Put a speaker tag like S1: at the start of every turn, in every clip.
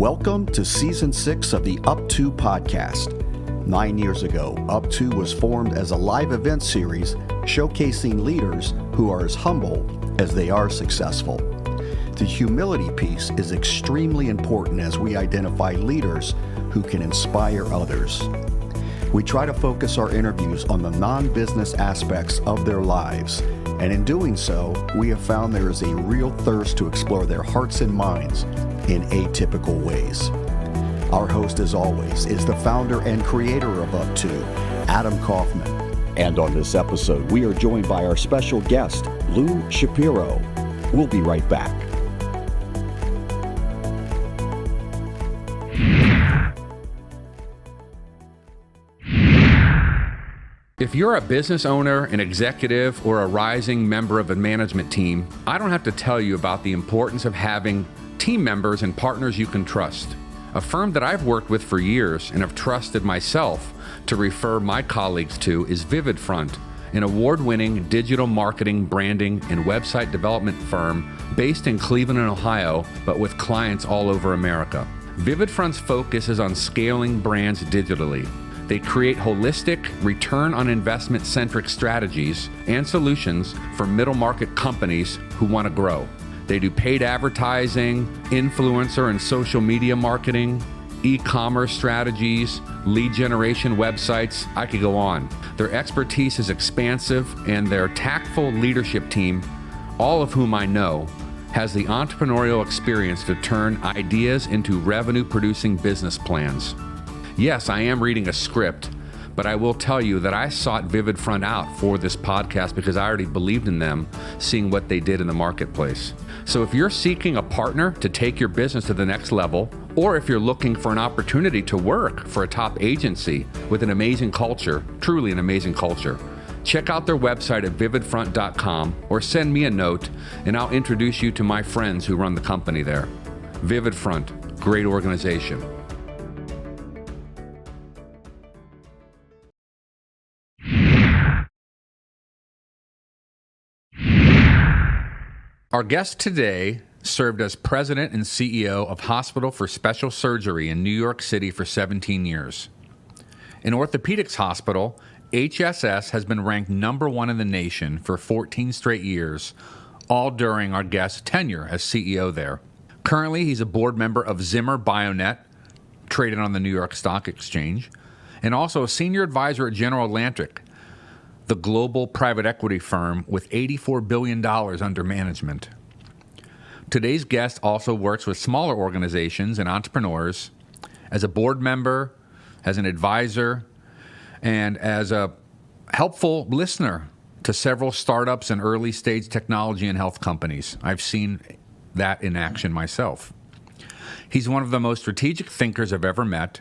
S1: Welcome to Season 6 of the Up To podcast. 9 years ago, Up To was formed as a live event series showcasing leaders who are as humble as they are successful. The humility piece is extremely important as we identify leaders who can inspire others. We try to focus our interviews on the non-business aspects of their lives, and in doing so, we have found there is a real thirst to explore their hearts and minds in atypical ways. Our host, as always, is the founder and creator of Up To, Adam Kaufman. And on this episode, we are joined by our special guest, Lou Shapiro. We'll be right back.
S2: If you're a business owner, an executive, or a rising member of a management team, I don't have to tell you about the importance of having team members and partners you can trust. A firm that I've worked with for years and have trusted myself to refer my colleagues to is VividFront, an award-winning digital marketing, branding, and website development firm based in Cleveland, Ohio, but with clients all over America. VividFront's focus is on scaling brands digitally. They create holistic, return on investment centric strategies and solutions for middle market companies who want to grow. They do paid advertising, influencer and social media marketing, e-commerce strategies, lead generation websites. I could go on. Their expertise is expansive, and their tactful leadership team, all of whom I know, has the entrepreneurial experience to turn ideas into revenue-producing business plans. Yes, I am reading a script, but I will tell you that I sought VividFront out for this podcast because I already believed in them, seeing what they did in the marketplace. So if you're seeking a partner to take your business to the next level, or if you're looking for an opportunity to work for a top agency with an amazing culture, truly an amazing culture, check out their website at vividfront.com or send me a note and I'll introduce you to my friends who run the company there. VividFront, great organization. Our guest today served as president and CEO of Hospital for Special Surgery in New York City for 17 years. An orthopedics hospital, HSS has been ranked number one in the nation for 14 straight years, all during our guest's tenure as CEO there. Currently, he's a board member of Zimmer Biomet, traded on the New York Stock Exchange, and also a senior advisor at General Atlantic, the global private equity firm with $84 billion under management. Today's guest also works with smaller organizations and entrepreneurs as a board member, as an advisor, and as a helpful listener to several startups and early stage technology and health companies. I've seen that in action myself. He's one of the most strategic thinkers I've ever met.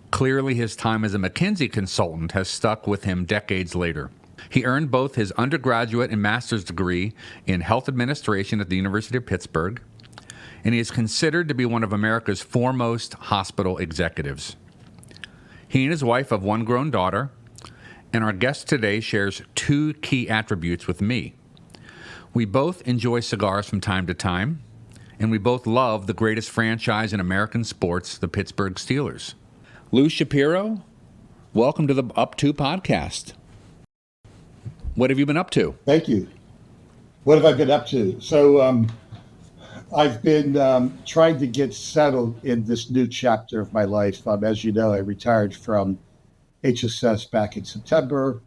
S2: Clearly, his time as a McKinsey consultant has stuck with him decades later. He earned both his undergraduate and master's degree in health administration at the University of Pittsburgh, and he is considered to be one of America's foremost hospital executives. He and his wife have one grown daughter, and our guest today shares two key attributes with me. We both enjoy cigars from time to time, and we both love the greatest franchise in American sports, the Pittsburgh Steelers. Lou Shapiro, welcome to the Up To podcast. What have you been up to?
S3: Thank you. What have I been up to? So I've been trying to get settled in this new chapter of my life. As you know, I retired from HSS back in September.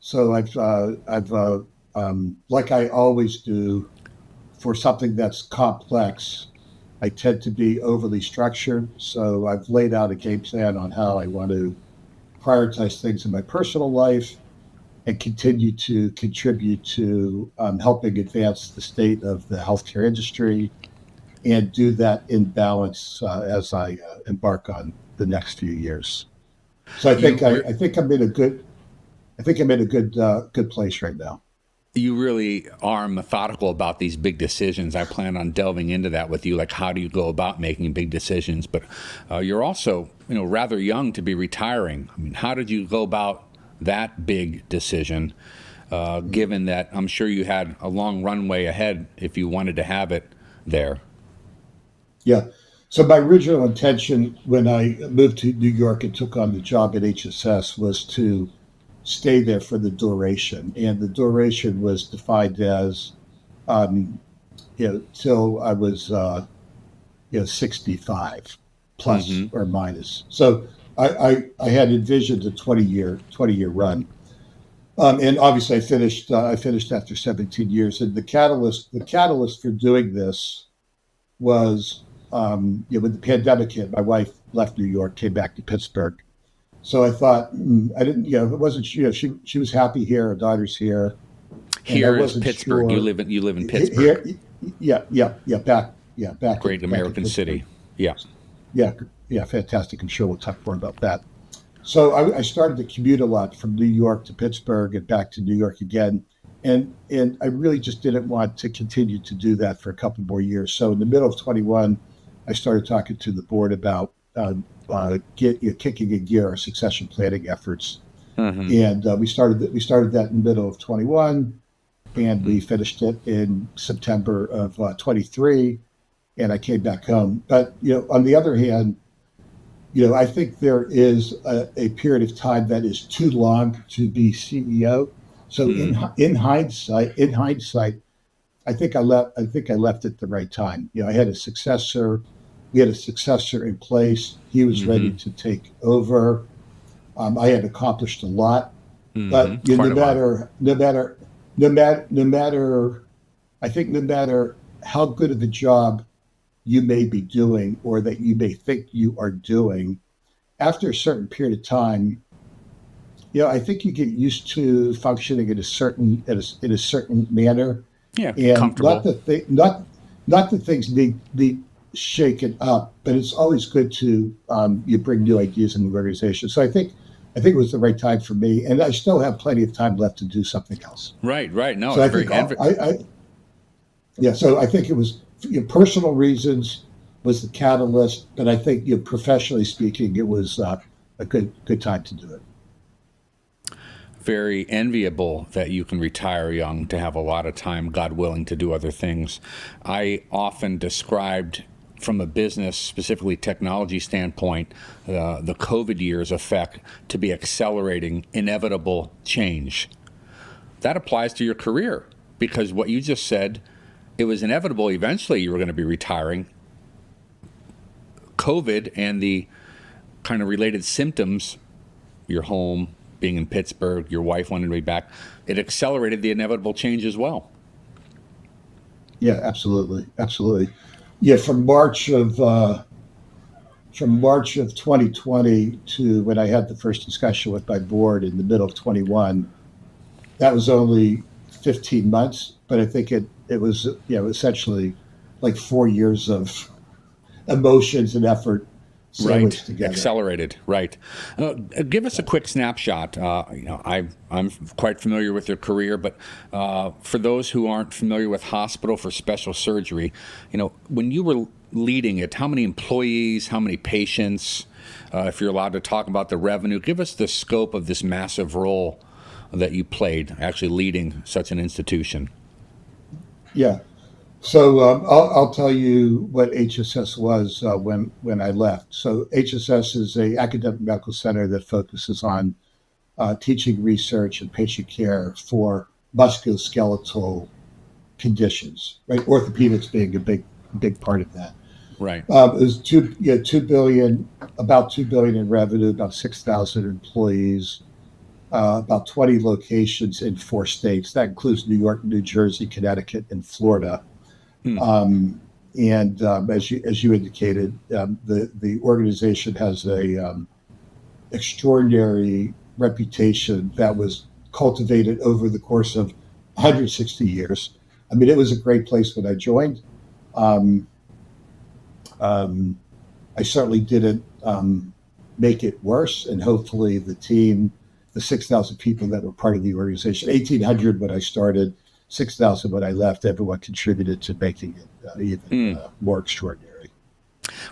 S3: So I've like I always do, for something that's complex, I tend to be overly structured. So I've laid out a game plan on how I want to prioritize things in my personal life and continue to contribute to helping advance the state of the healthcare industry, and do that in balance as I embark on the next few years. So I think I'm in a good place right now.
S2: You really are methodical about these big decisions. I plan on delving into that with you, like how do you go about making big decisions? But you're also, rather young to be retiring. I mean, how did you go about that big decision, given that I'm sure you had a long runway ahead if you wanted to have it there?
S3: Yeah. So my original intention when I moved to New York and took on the job at HSS was to stay there for the duration, and the duration was defined as, till I was 65 plus or minus. So I had envisioned a 20-year run. And obviously I finished after 17 years. And the catalyst for doing this was, when the pandemic hit, my wife left New York, came back to Pittsburgh. So I thought, I didn't, it wasn't, she was happy here, her daughter's here.
S2: Here is Pittsburgh.
S3: Sure.
S2: You live in Pittsburgh.
S3: Here, back.
S2: Great American city. Yeah.
S3: Yeah, fantastic. I'm sure we'll talk more about that. So I started to commute a lot from New York to Pittsburgh and back to New York again. And I really just didn't want to continue to do that for a couple more years. So in the middle of 21, I started talking to the board about kicking in gear our succession planning efforts. And we started that in the middle of 21, and we finished it in September of 23, and I came back home. But on the other hand, I think there is a period of time that is too long to be CEO. So in hindsight, I think I left at the right time. I had a successor. We had a successor in place. He was ready to take over. I had accomplished a lot, but no matter how good of a job you may be doing or that you may think you are doing, after a certain period of time, I think you get used to functioning in a certain manner.
S2: Yeah,
S3: and
S2: comfortable.
S3: Not that things need shaken up, but it's always good to you bring new ideas in the organization. So I think it was the right time for me, and I still have plenty of time left to do something else.
S2: Right. No,
S3: so
S2: it's very
S3: So I think it was personal reasons was the catalyst, but I think professionally speaking, it was a good time to do it.
S2: Very enviable that you can retire young to have a lot of time, God willing, to do other things. I often described from a business, specifically technology standpoint, the COVID years effect to be accelerating inevitable change. That applies to your career because what you just said, it was inevitable eventually you were going to be retiring. COVID and the kind of related symptoms, your home, being in Pittsburgh, your wife wanted to be back, it accelerated the inevitable change as well.
S3: Yeah, absolutely. Yeah, from March of 2020 to when I had the first discussion with my board in the middle of 21, that was only 15 months, but I think it was essentially like 4 years of emotions and effort sandwiched together.
S2: Accelerated, right. Give us a quick snapshot. I'm quite familiar with your career, but for those who aren't familiar with Hospital for Special Surgery, when you were leading it, how many employees, how many patients, if you're allowed to talk about the revenue, give us the scope of this massive role that you played actually leading such an institution.
S3: Yeah. So I'll tell you what HSS was when I left. So HSS is an academic medical center that focuses on teaching, research, and patient care for musculoskeletal conditions. Right, orthopedics being a big part of that.
S2: Right.
S3: It was $2 billion, about $2 billion in revenue, about 6,000 employees, about 20 locations in 4 states. That includes New York, New Jersey, Connecticut, and Florida. And as you indicated, the organization has a extraordinary reputation that was cultivated over the course of 160 years. I mean, it was a great place when I joined. I certainly didn't make it worse, and hopefully the team, the 6,000 people that were part of the organization, 1,800 when I started, 6,000 when I left, everyone contributed to making it even more extraordinary.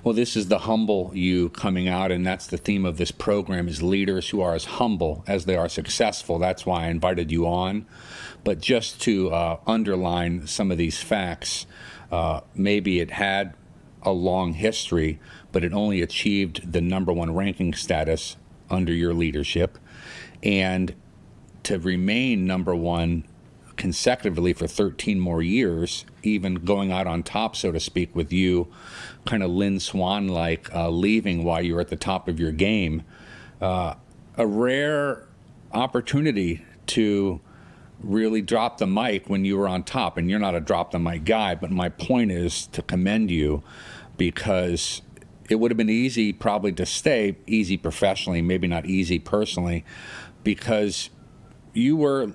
S2: Well, this is the humble you coming out, and that's the theme of this program, is leaders who are as humble as they are successful. That's why I invited you on. But just to underline some of these facts, maybe it had a long history, but it only achieved the number one ranking status under your leadership. And to remain number one consecutively for 13 more years, even going out on top, so to speak, with you kind of Lynn Swan-like leaving while you were at the top of your game, a rare opportunity to really drop the mic when you were on top. And you're not a drop the mic guy, but my point is to commend you, because it would have been easy probably to stay, easy professionally, maybe not easy personally, because you were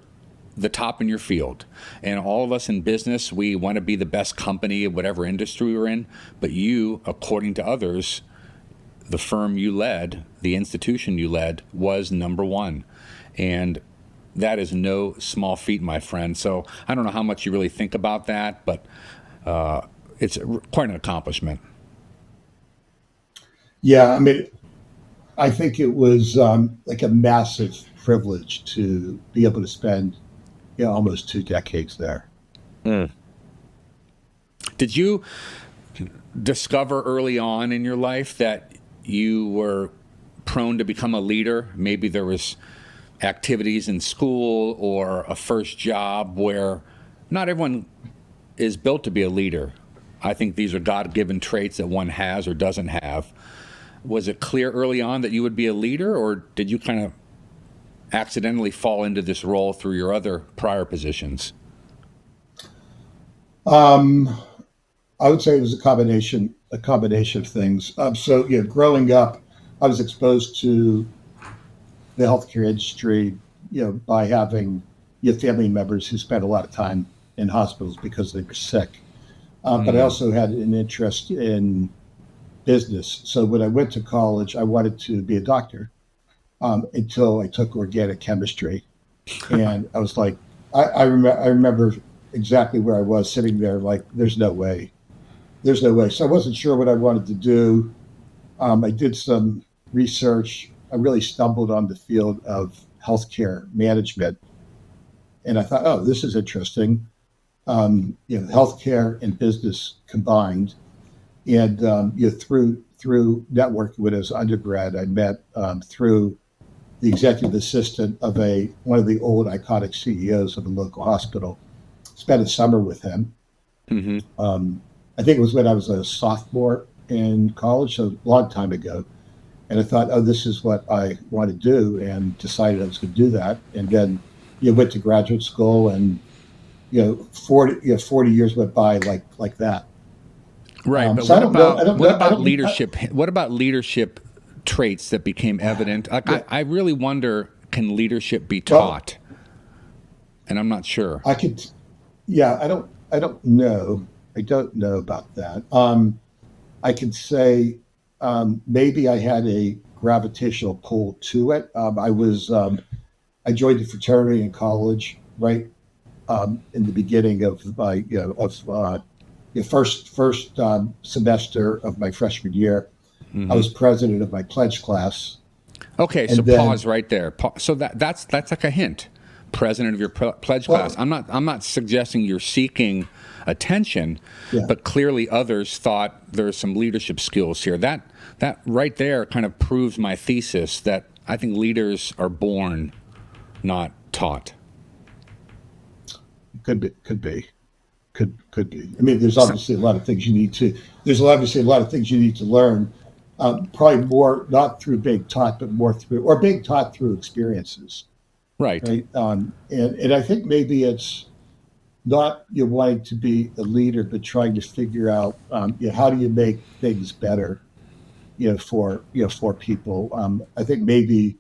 S2: the top in your field. And all of us in business, we want to be the best company of whatever industry we're in. But you, according to others, the firm you led, the institution you led, was number one. And that is no small feat, my friend. So I don't know how much you really think about that, but it's quite an accomplishment.
S3: Yeah, I mean, I think it was like a massive privilege to be able to spend, almost 2 decades there.
S2: Did you discover early on in your life that you were prone to become a leader? Maybe there was activities in school or a first job where not everyone is built to be a leader. I think these are God-given traits that one has or doesn't have. Was it clear early on that you would be a leader, or did you kind of accidentally fall into this role through your other prior positions?
S3: I would say it was a combination of things. So, growing up, I was exposed to the healthcare industry, by having family members who spent a lot of time in hospitals because they were sick. But I also had an interest in business. So when I went to college, I wanted to be a doctor until I took organic chemistry. And I was like, I remember exactly where I was sitting there, like, there's no way. So I wasn't sure what I wanted to do. I did some research. I really stumbled on the field of healthcare management. And I thought, oh, this is interesting. Healthcare and business combined. And through networking when I was undergrad, I met through the executive assistant of one of the old iconic CEOs of a local hospital. Spent a summer with him.
S2: Mm-hmm.
S3: I think it was when I was a sophomore in college, so a long time ago. And I thought, oh, this is what I want to do, and decided I was going to do that. And then went to graduate school, and 40 years went by like that.
S2: Right, but
S3: so
S2: what about leadership? What about leadership traits that became evident? I really wonder, can leadership be taught? And I'm not sure.
S3: I don't know. I don't know about that. I could say maybe I had a gravitational pull to it. I joined the fraternity in college, right in the beginning of my first semester of my freshman year. Mm-hmm. I was president of my pledge class.
S2: Okay, so pause right there. So that's like a hint. President of your pledge class. I'm not suggesting you're seeking attention, but clearly others thought there's some leadership skills here. That right there kind of proves my thesis that I think leaders are born, not taught.
S3: Could be. I mean, there's obviously a lot of things you need to. There's obviously a lot of things you need to learn. Probably more not through being taught, but more being taught through experiences.
S2: Right.
S3: And I think maybe it's not wanting to be a leader, but trying to figure out how do you make things better, for people. I think maybe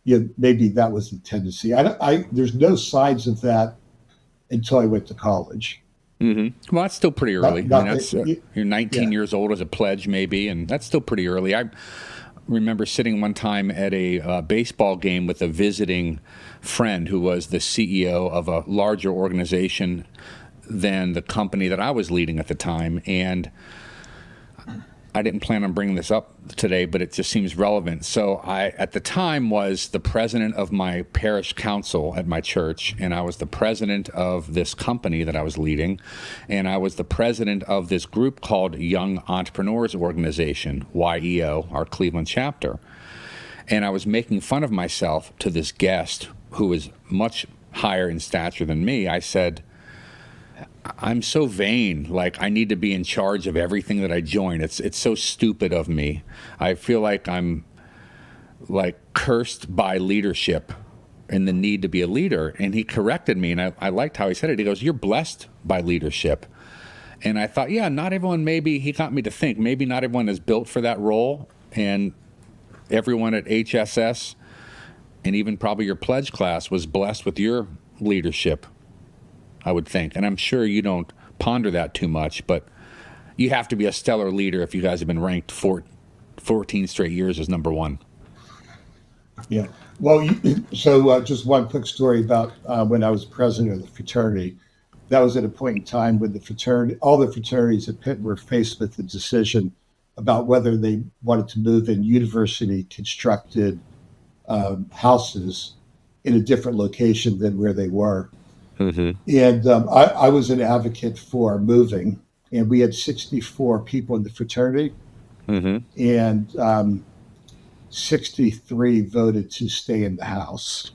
S3: that was the tendency. There's no signs of that until I went to college.
S2: Mm-hmm. Well, that's still pretty early. You're 19 years old as a pledge, maybe, and that's still pretty early. I remember sitting one time at a baseball game with a visiting friend who was the CEO of a larger organization than the company that I was leading at the time. And I didn't plan on bringing this up today, but it just seems relevant. So I, at the time, was the president of my parish council at my church, and I was the president of this company that I was leading, and I was the president of this group called Young Entrepreneurs Organization, YEO, our Cleveland chapter. And I was making fun of myself to this guest who was much higher in stature than me. I said, I'm so vain, like I need to be in charge of everything that I join. It's so stupid of me. I feel like I'm like cursed by leadership and the need to be a leader. And he corrected me, and I liked how he said it. He goes, you're blessed by leadership. And I thought, yeah, not everyone, maybe, he got me to think, maybe not everyone is built for that role. And everyone at HSS, and even probably your pledge class, was blessed with your leadership, I would think. And I'm sure you don't ponder that too much, but you have to be a stellar leader if you guys have been ranked 14 straight years as number one.
S3: Yeah. Well, so just one quick story about when I was president of the fraternity. That was at a point in time when all the fraternities at Pitt were faced with the decision about whether they wanted to move in university constructed houses in a different location than where they were. Mm-hmm. And I was an advocate for moving, and we had 64 people in the fraternity, mm-hmm. and 63 voted to stay in the house.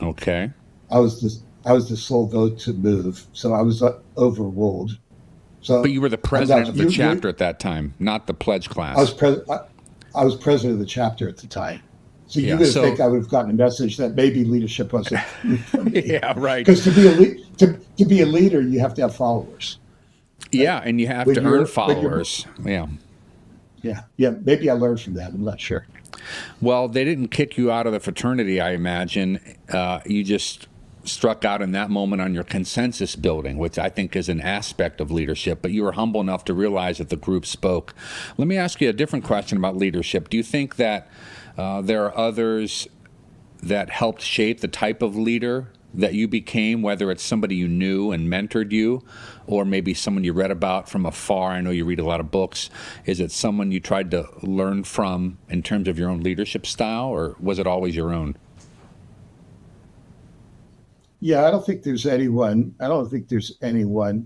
S2: Okay.
S3: I was the sole vote to move, so I was overruled. So,
S2: but you were the president of the chapter at that time, not the pledge class.
S3: I was president of the chapter at the time. So you would think I would have gotten a message that maybe leadership wasn't.
S2: Yeah, right.
S3: Because to be a leader, you have to have followers. Right?
S2: Yeah, and you have to earn followers. Yeah.
S3: Maybe I learned from that. I'm not sure.
S2: Well, they didn't kick you out of the fraternity, I imagine. You just struck out in that moment on your consensus building, which I think is an aspect of leadership, but you were humble enough to realize that the group spoke. Let me ask you a different question about leadership. Do you think that there are others that helped shape the type of leader that you became, whether it's somebody you knew and mentored you, or maybe someone you read about from afar? I know you read a lot of books. Is it someone you tried to learn from in terms of your own leadership style, or was it always your own?
S3: Yeah, I don't think there's anyone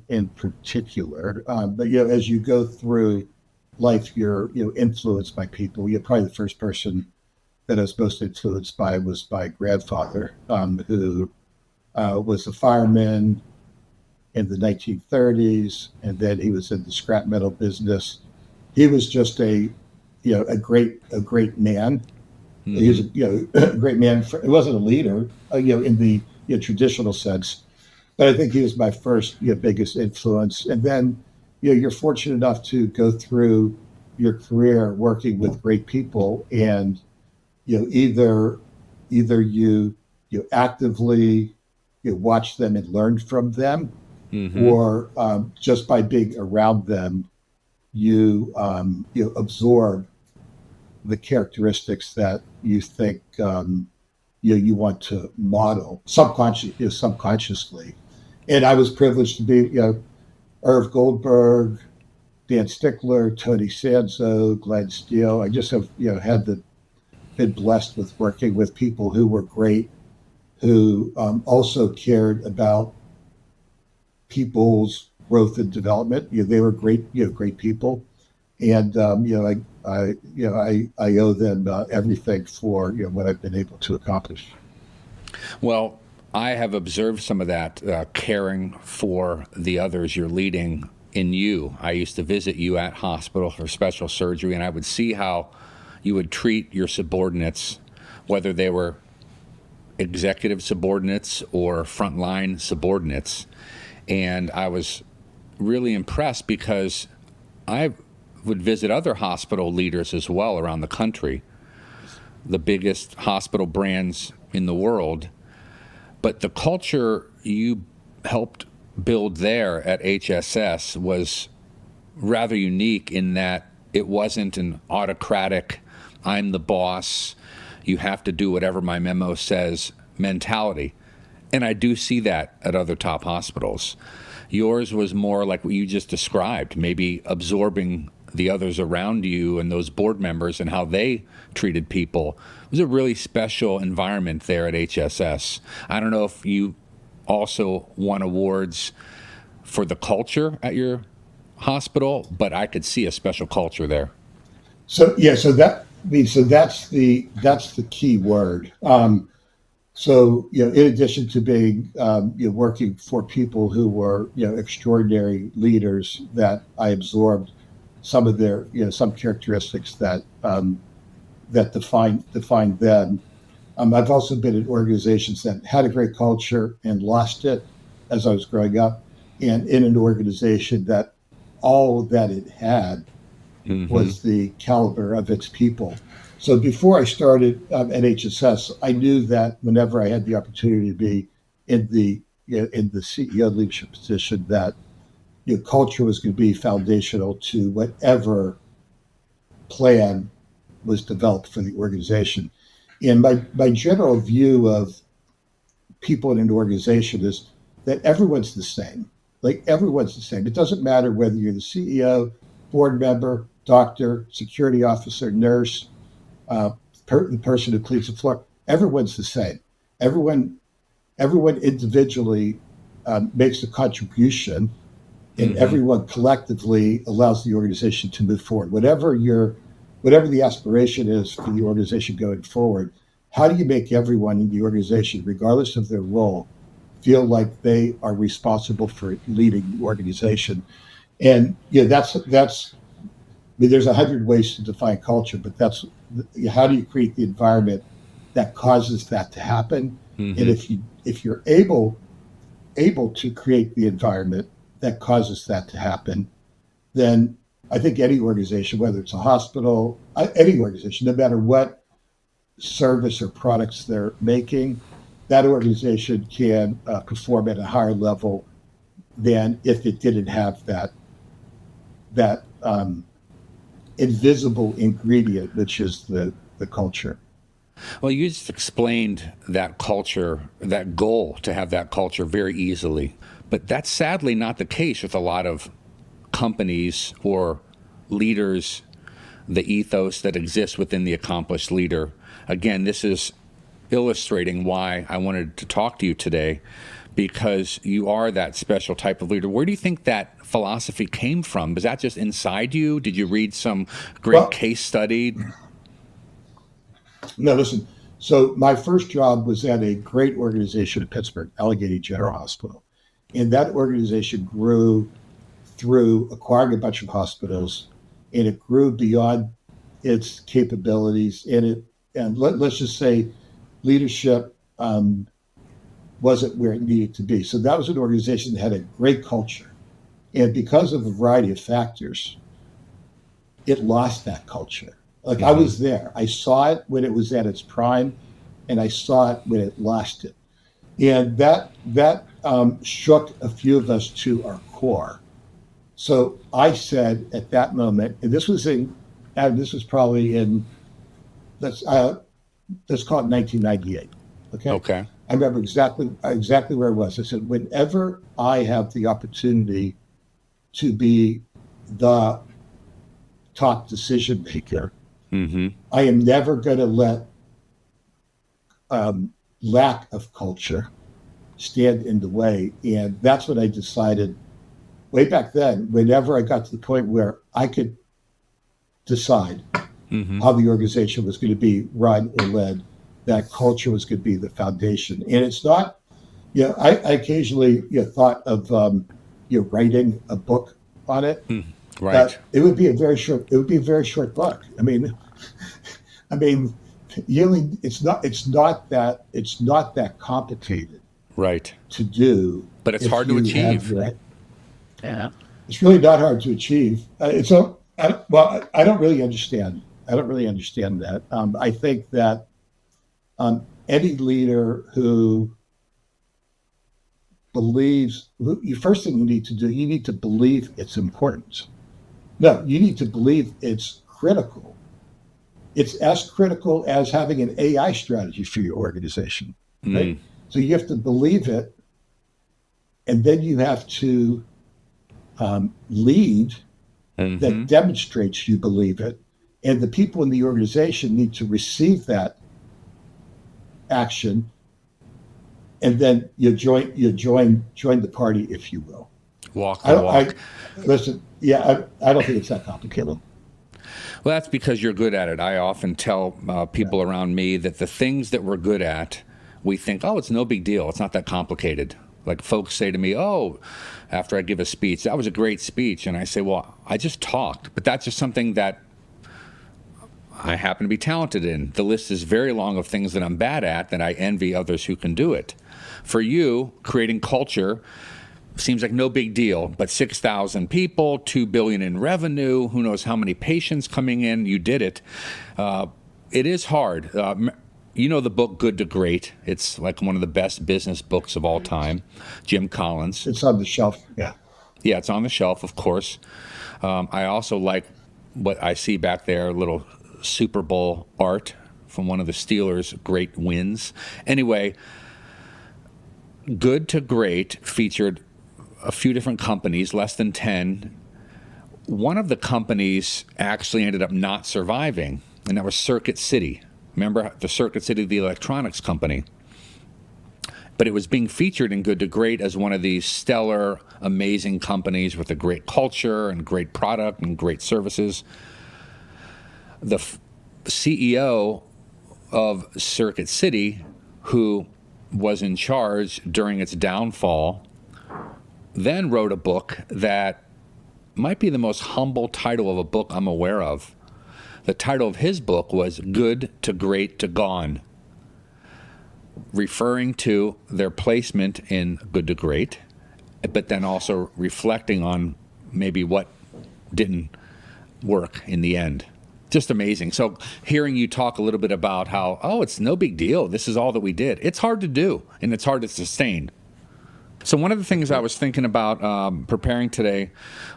S3: in particular. But as you go through life, you're influenced by people. Probably the first person that I was most influenced by was my grandfather, who was a fireman in the 1930s, and then he was in the scrap metal business. He was just a great man. Mm-hmm. He was a great man. He wasn't a leader, in the traditional sense, but I think he was my first biggest influence. And then you're fortunate enough to go through your career working with great people, and either you actively watch them and learn from them, mm-hmm. or just by being around them, you absorb the characteristics that you think you want to model subconsciously. And I was privileged to be Irv Goldberg, Dan Stickler, Tony Sanzo, Glenn Steele. I just have been blessed with working with people who were great, who also cared about people's growth and development. They were great people, and I owe them everything for what I've been able to accomplish.
S2: Well, I have observed some of that caring for the others you're leading in you. I used to visit you at hospital for special surgery, and I would see how you would treat your subordinates, whether they were executive subordinates or frontline subordinates. And I was really impressed because I would visit other hospital leaders as well around the country, the biggest hospital brands in the world. But the culture you helped build there at HSS was rather unique in that it wasn't an autocratic, I'm the boss, you have to do whatever my memo says mentality. And I do see that at other top hospitals. Yours was more like what you just described, maybe absorbing the others around you and those board members and how they treated people. It was a really special environment there at HSS. I don't know if you also won awards for the culture at your hospital, but I could see a special culture there.
S3: So yeah, so that's the key word. So in addition to being working for people who were extraordinary leaders, that I absorbed some of their some characteristics that defined them. I've also been in organizations that had a great culture and lost it as I was growing up, and in an organization that all that it had was the caliber of its people. So before I started at HSS, I knew that whenever I had the opportunity to be in the CEO leadership position, that culture was going to be foundational to whatever plan was developed for the organization. And my general view of people in an organization is that everyone's the same. Like, everyone's the same. It doesn't matter whether you're the CEO, board member, doctor, security officer, nurse, the person who cleans the floor. Everyone's the same. Everyone individually makes a contribution, and everyone collectively allows the organization to move forward. Whatever the aspiration is for the organization going forward, how do you make everyone in the organization, regardless of their role, feel like they are responsible for leading the organization? And that's there's 100 ways to define culture, but that's how do you create the environment that causes that to happen? And if you're able to create the environment that causes that to happen, then I think any organization, whether it's a hospital, any organization, no matter what service or products they're making, that organization can perform at a higher level than if it didn't have that invisible ingredient, which is the culture.
S2: Well, you just explained that culture, that goal to have that culture very easily. But that's sadly not the case with a lot of companies or leaders, the ethos that exists within the accomplished leader. Again, this is illustrating why I wanted to talk to you today, because you are that special type of leader. Where do you think that philosophy came from? Was that just inside you? Did you read some great case study?
S3: No, listen. So my first job was at a great organization in Pittsburgh, Allegheny General Hospital. And that organization grew through acquiring a bunch of hospitals, and it grew beyond its capabilities. And let's just say leadership wasn't where it needed to be. So that was an organization that had a great culture. And because of a variety of factors, it lost that culture. Like, I was there. I saw it when it was at its prime, and I saw it when it lost it. And that shook a few of us to our core. So I said at that moment, and this was probably in, let's call it 1998. Okay. I remember exactly where I was. I said, whenever I have the opportunity to be the top decision maker, I am never going to let lack of culture stand in the way. And that's what I decided way back then. Whenever I got to the point where I could decide how the organization was going to be run or led, that culture was going to be the foundation. And it's not, I occasionally thought of writing a book on it.
S2: Right.
S3: But it would be a very short book. I mean, it's not that complicated,
S2: right,
S3: to do.
S2: But it's hard to achieve.
S3: Yeah, it's really not hard to achieve. I don't really understand. That. I think that any leader who believes, first thing you need to do, you need to believe it's important. No, you need to believe it's critical. It's as critical as having an AI strategy for your organization, right? So you have to believe it, and then you have to lead that demonstrates you believe it. And the people in the organization need to receive that action, and then you join the party, if you will.
S2: Walk the walk.
S3: I don't think it's that complicated.
S2: Well, that's because you're good at it. I often tell people around me that the things that we're good at, we think, oh, it's no big deal. It's not that complicated. Like folks say to me, oh, after I give a speech, that was a great speech. And I say, well, I just talked. But that's just something that I happen to be talented in. The list is very long of things that I'm bad at that I envy others who can do it. For you, creating culture seems like no big deal, but 6,000 people, $2 billion in revenue, who knows how many patients coming in, you did it. It is hard. You know the book Good to Great. It's like one of the best business books of all time. Jim Collins.
S3: It's on the shelf, yeah.
S2: Yeah, it's on the shelf, of course. I also like what I see back there, a little Super Bowl art from one of the Steelers' great wins. Anyway, Good to Great featured a few different companies, less than 10. One of the companies actually ended up not surviving, and that was Circuit City. Remember the Circuit City, the electronics company? But it was being featured in Good to Great as one of these stellar, amazing companies with a great culture and great product and great services. The CEO of Circuit City, who was in charge during its downfall, then wrote a book that might be the most humble title of a book I'm aware of. The title of his book was Good to Great to Gone, referring to their placement in Good to Great, but then also reflecting on maybe what didn't work in the end. Just amazing. So hearing you talk a little bit about how, oh, it's no big deal, this is all that we did. It's hard to do, and it's hard to sustain. So one of the things I was thinking about preparing today,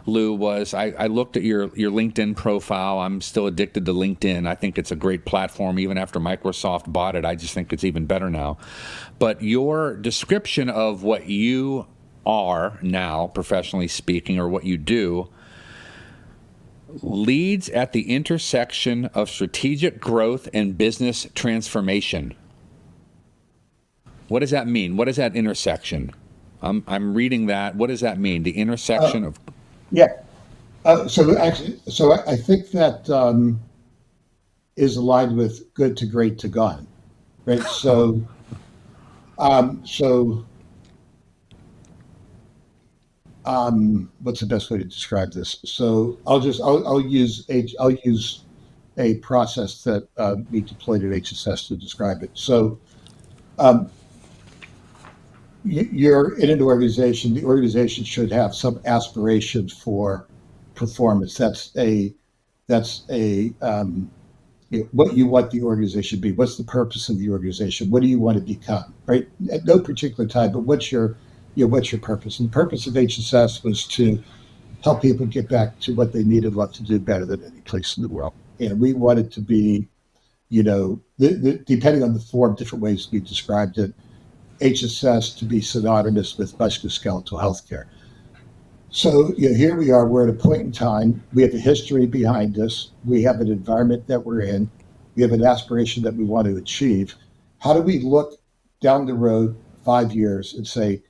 S2: Lou, was I looked at your LinkedIn profile. I'm still addicted to LinkedIn. I think it's a great platform. Even after Microsoft bought it, I just think it's even better now. But your description of what you are now, professionally speaking, or what you do, leads at the intersection of strategic growth and business transformation. What does that mean? What is that intersection? I'm reading that. What does that mean? The intersection of...
S3: Yeah. So I think that is aligned with Good to Great to Gone, right? So, what's the best way to describe this? So I'll use a process that we deployed at HSS to describe it. So, you're in an organization. The organization should have some aspiration for performance. That's what you want the organization to be. What's the purpose of the organization? What do you want to become? Right? At no particular time, but what's your purpose? And the purpose of HSS was to help people get back to what they needed, love to do better than any place in the world. And we wanted to be, depending on the form, different ways we described it, HSS to be synonymous with musculoskeletal healthcare. So here we are. We're at a point in time. We have a history behind us. We have an environment that we're in. We have an aspiration that we want to achieve. How do we look down the road 5 years and say,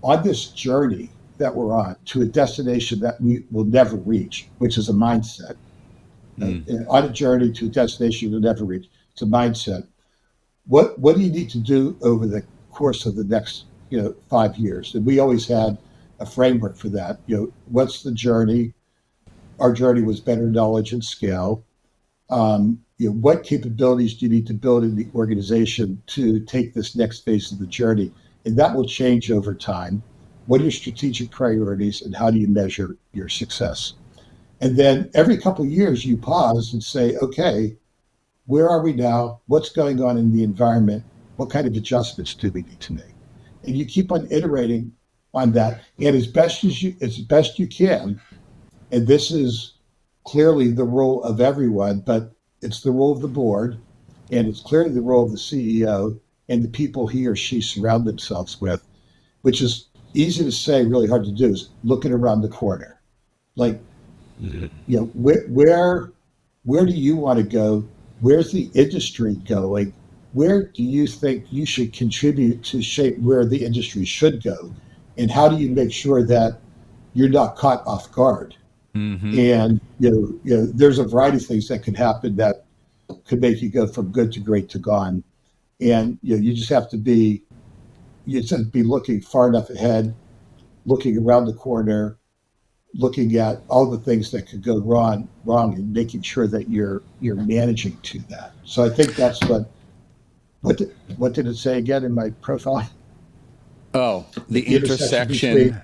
S3: on this journey that we're on to a destination that we will never reach, which is a mindset. On a journey to a destination you'll never reach, it's a mindset. What do you need to do over the course of the next 5 years? And we always had a framework for that. What's the journey? Our journey was better knowledge and scale. What capabilities do you need to build in the organization to take this next phase of the journey? And that will change over time. What are your strategic priorities and how do you measure your success? And then every couple of years you pause and say, okay, where are we now? What's going on in the environment? What kind of adjustments do we need to make? And you keep on iterating on that. And as best you can, and this is clearly the role of everyone, but it's the role of the board, and it's clearly the role of the CEO and the people he or she surround themselves with, which is easy to say, really hard to do, is looking around the corner. Like, Where do you want to go? Where's the industry going? Where do you think you should contribute to shape where the industry should go? And how do you make sure that you're not caught off guard?
S2: Mm-hmm.
S3: And there's a variety of things that could happen that could make you go from good to great to gone. And you just have to be looking far enough ahead, looking around the corner, looking at all the things that could go wrong, and making sure that you're managing to that. So I think that's what did it say again in my profile?
S2: Oh, the intersection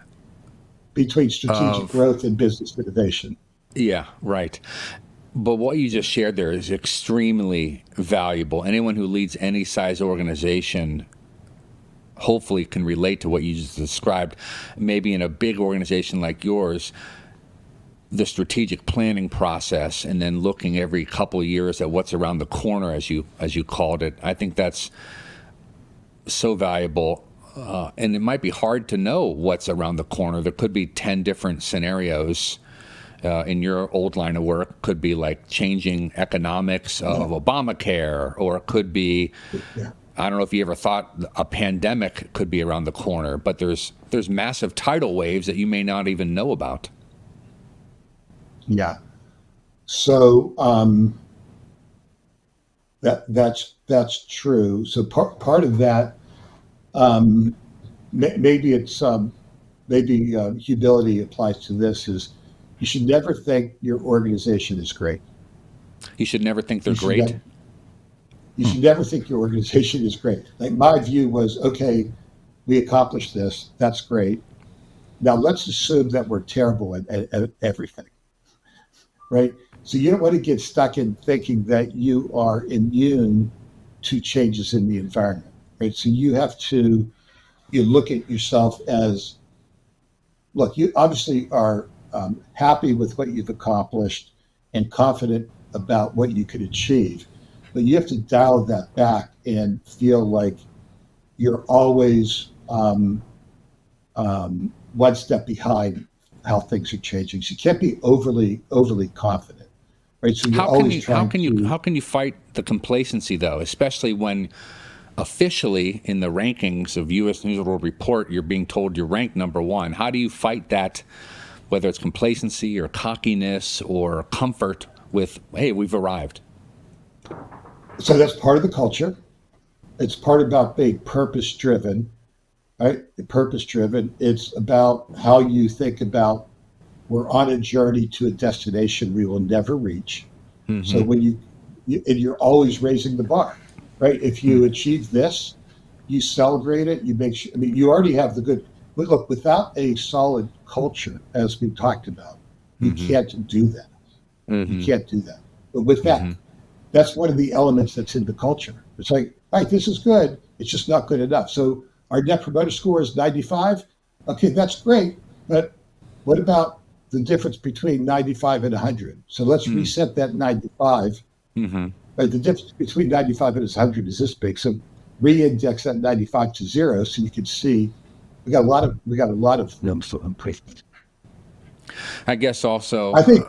S3: between strategic growth and business innovation.
S2: Yeah, right. But what you just shared there is extremely valuable. Anyone who leads any size organization hopefully can relate to what you just described. Maybe in a big organization like yours, the strategic planning process and then looking every couple of years at what's around the corner, as you called it. I think that's so valuable. And it might be hard to know what's around the corner. There could be 10 different scenarios. In your old line of work, could be like changing economics of Obamacare, or it could be, I don't know if you ever thought a pandemic could be around the corner, but there's massive tidal waves that you may not even know about.
S3: Yeah. So that's true. So part of that, maybe it's humility applies to this, is you should never think your organization is great.
S2: You should never think they're great.
S3: You should never think your organization is great. Like, my view was, okay, we accomplished this. That's great. Now let's assume that we're terrible at everything, right? So you don't want to get stuck in thinking that you are immune to changes in the environment, right? So you have to look at yourself as, look, you obviously are happy with what you've accomplished and confident about what you could achieve, but you have to dial that back and feel like you're always one step behind how things are changing. So you can't be overly confident, right? So you're
S2: how can you fight the complacency, though, especially when officially in the rankings of U.S. News and World Report you're being told you're ranked number one? How do you fight that? Whether it's complacency or cockiness or comfort with, hey, we've arrived.
S3: So that's part of the culture. It's part about being purpose-driven, right? Purpose-driven. It's about how you think about, we're on a journey to a destination we will never reach. Mm-hmm. So when you're always raising the bar, right? If you achieve this, you celebrate it. You make sure. I mean, you already have the good. But look, without a solid culture, as we talked about, you can't do that. You can't do that. But with that, that's one of the elements that's in the culture. It's like, all right, this is good. It's just not good enough. So our net promoter score is 95. Okay, that's great. But what about the difference between 95 and 100? So let's reset that 95. Right, the difference between 95 and 100 is this big. So re-index that 95 to 0 so you can see. We got a lot of
S2: I guess also.
S3: I think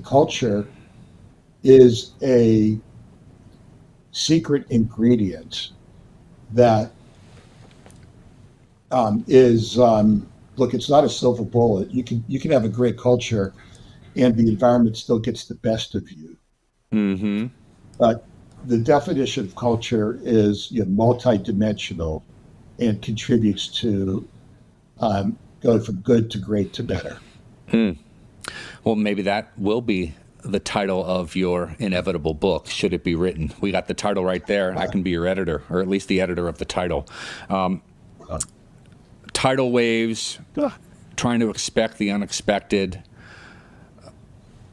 S3: culture is a secret ingredient that is look. It's not a silver bullet. You can have a great culture, and the environment still gets the best of you. But the definition of culture is multidimensional and contributes to going from good to great to better.
S2: Well, maybe that will be the title of your inevitable book, should it be written. We got the title right there. I can be your editor, or at least the editor of the title. Tidal waves, trying to expect the unexpected.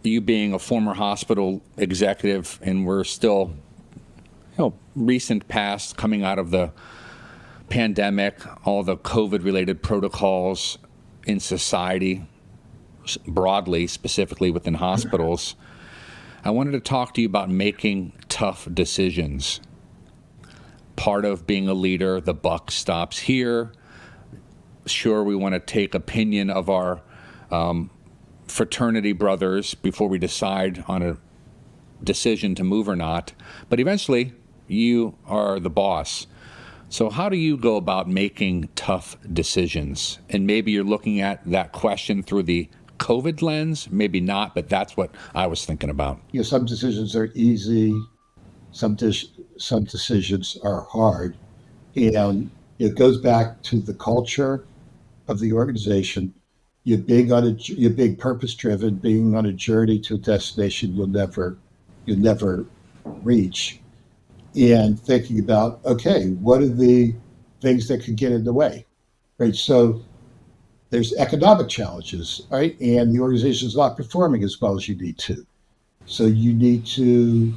S2: You being a former hospital executive, and we're still, recent past, coming out of the pandemic, all the COVID-related protocols in society, broadly, specifically within hospitals. I wanted to talk to you about making tough decisions. Part of being a leader, the buck stops here. Sure, we want to take opinion of our fraternity brothers before we decide on a decision to move or not. But eventually, you are the boss. So how do you go about making tough decisions? And maybe you're looking at that question through the COVID lens, maybe not, but that's what I was thinking about.
S3: Some decisions are easy, some decisions are hard. And it goes back to the culture of the organization. You're being purpose driven, being on a journey to a destination you'll never reach, and thinking about, okay, what are the things that could get in the way, right? So there's economic challenges, right? And the organization is not performing as well as you need to. So you need to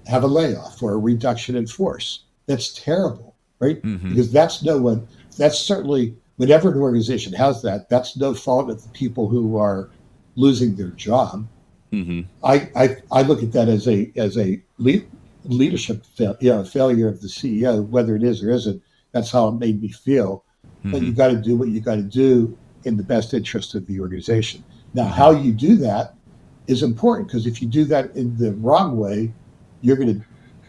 S3: have a layoff or a reduction in force. That's terrible, right?
S2: Mm-hmm.
S3: Because that's certainly, whenever an organization has that, that's no fault of the people who are losing their job.
S2: Mm-hmm.
S3: I look at that as a leadership failure of the CEO, whether it is or isn't. That's how it made me feel. Mm-hmm. But you got to do what you got to do in the best interest of the organization. Now, how you do that is important, because if you do that in the wrong way, you're going